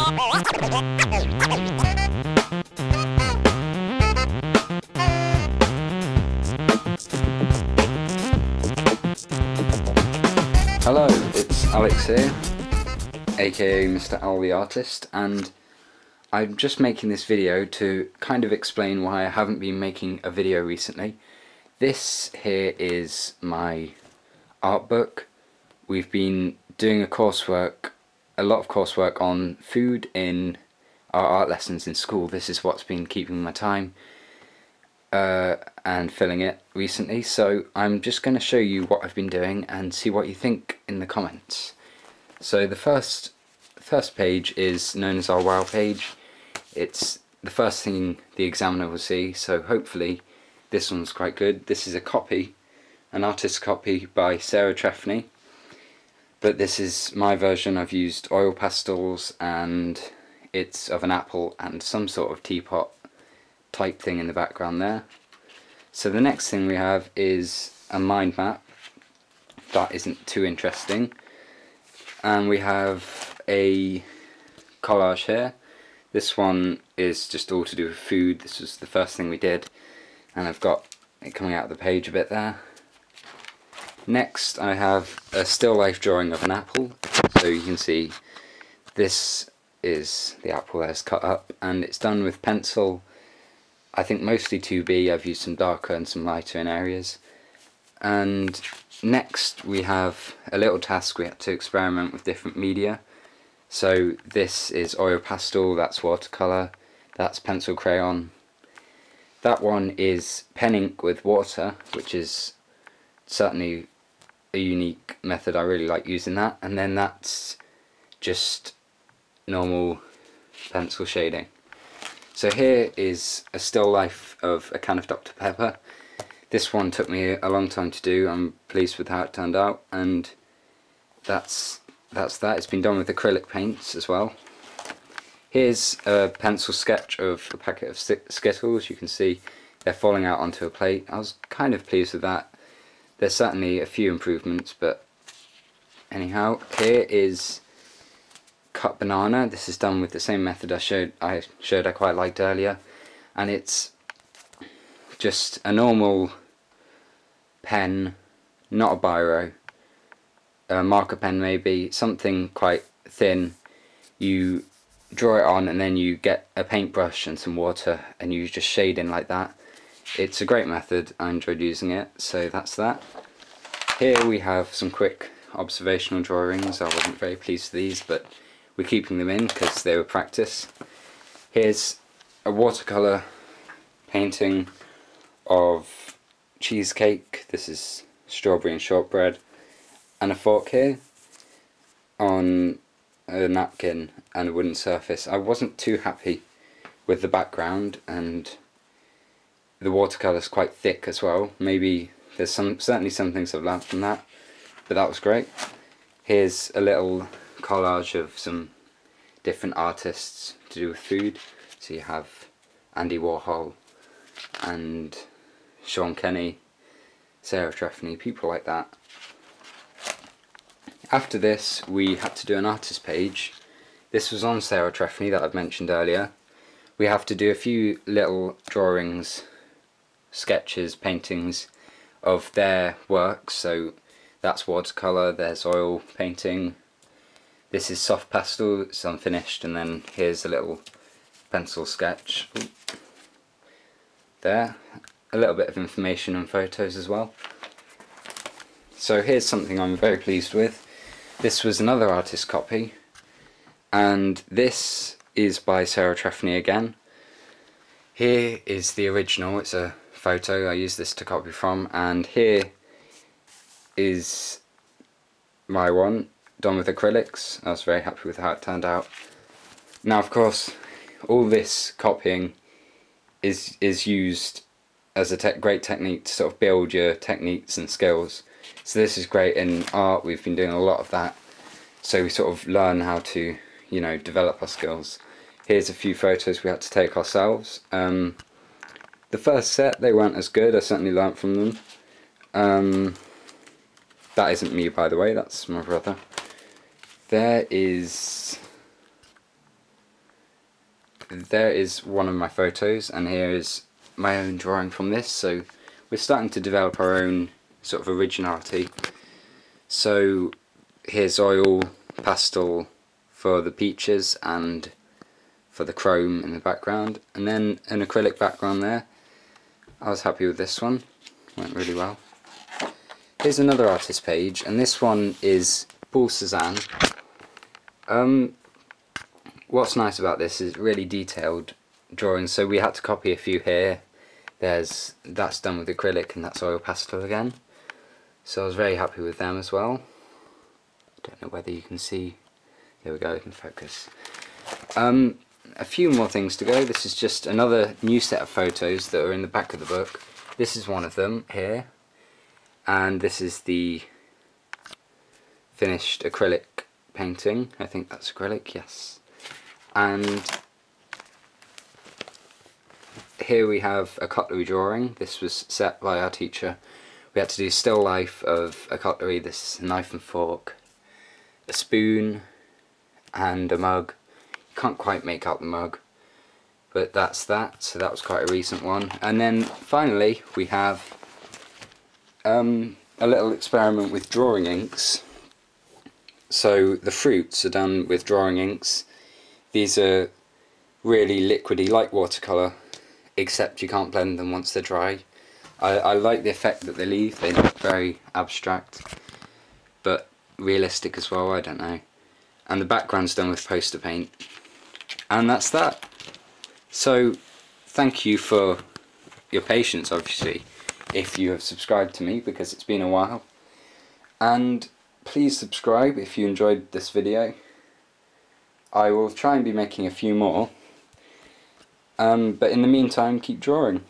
Hello, it's Alex here, aka Mr. Owl the Artist, and I'm just making this video to kind of explain why I haven't been making a video recently. This here is my art book. We've been doing a lot of coursework on food in our art lessons in school. This is what's been keeping my time and filling it recently, so I'm just going to show you what I've been doing and see what you think in the comments. So the first page is known as our wow page. It's the first thing the examiner will see, so hopefully this one's quite good. This is a copy, an artist's copy by Sarah Treffney, but this is my version. I've used oil pastels and it's of an apple and some sort of teapot type thing in the background there. So the next thing we have is a mind map. That isn't too interesting. And we have a collage here. This one is just all to do with food. This was the first thing we did, and I've got it coming out of the page a bit there. Next I have a still life drawing of an apple. So you can see this is the apple that's cut up, and it's done with pencil. I think mostly 2B. I've used some darker and some lighter in areas. And next we have a little task. We had to experiment with different media. So this is oil pastel, that's watercolour, that's pencil crayon. That one is pen ink with water, which is certainly a unique method. I really like using that. And then that's just normal pencil shading. So here is a still life of a can of Dr. Pepper. This one took me a long time to do. I'm pleased with how it turned out, and that's that. It's been done with acrylic paints as well. Here's a pencil sketch of a packet of Skittles. You can see they're falling out onto a plate. I was kind of pleased with that. There's certainly a few improvements, but anyhow, here is cut banana. This is done with the same method I showed I quite liked earlier, and it's just a normal pen, not a biro, a marker pen maybe, something quite thin. You draw it on and then you get a paintbrush and some water and you just shade in like that. It's a great method. I enjoyed using it, so that's that. Here we have some quick observational drawings. I wasn't very pleased with these, but we're keeping them in because they were practice. Here's a watercolour painting of cheesecake. This is strawberry and shortbread, and a fork here on a napkin and a wooden surface. I wasn't too happy with the background, and the watercolour's quite thick as well. Maybe there's certainly some things I've learnt from that, but that was great. Here's a little collage of some different artists to do with food. So you have Andy Warhol and Sean Kenny, Sarah Treffney, people like that. After this we had to do an artist page. This was on Sarah Treffney that I've mentioned earlier. We have to do a few little drawings, sketches, paintings of their works. So that's watercolour, there's oil painting, this is soft pastel, it's unfinished, and then here's a little pencil sketch. There, a little bit of information and photos as well. So here's something I'm very pleased with. This was another artist copy, and this is by Sarah Treffney again. Here is the original, it's a photo I used this to copy from, and here is my one, done with acrylics. I was very happy with how it turned out. Now of course all this copying is used as a great technique to sort of build your techniques and skills. So this is great in art. We've been doing a lot of that, so we sort of learn how to, you know, develop our skills. Here's a few photos we had to take ourselves. The first set, they weren't as good. I certainly learnt from them. That isn't me, by the way, that's my brother. There is there is one of my photos, and here is my own drawing from this. So we're starting to develop our own sort of originality. So here's oil, pastel for the peaches and for the chrome in the background, and then an acrylic background there. I was happy with this one, went really well. Here's another artist page, and this one is Paul Cézanne. What's nice about this is really detailed drawings, so we had to copy a few here. That's done with acrylic, and that's oil pastel again. So I was very happy with them as well. I don't know whether you can see. There we go, in focus. A few more things to go. This is just another new set of photos that are in the back of the book. This is one of them here, and this is the finished acrylic painting. I think that's acrylic, yes. And here we have a cutlery drawing. This was set by our teacher. We had to do still life of a cutlery. This is a knife and fork, a spoon, and a mug. You can't quite make out the mug, but that's that. So that was quite a recent one. And then finally we have a little experiment with drawing inks. So the fruits are done with drawing inks. These are really liquidy, like watercolour, except you can't blend them once they're dry. I like the effect that they leave. They look very abstract, but realistic as well, I don't know. And the background's done with poster paint. And that's that. So thank you for your patience, obviously, if you have subscribed to me, because it's been a while. And please subscribe if you enjoyed this video. I will try and be making a few more. But in the meantime, keep drawing.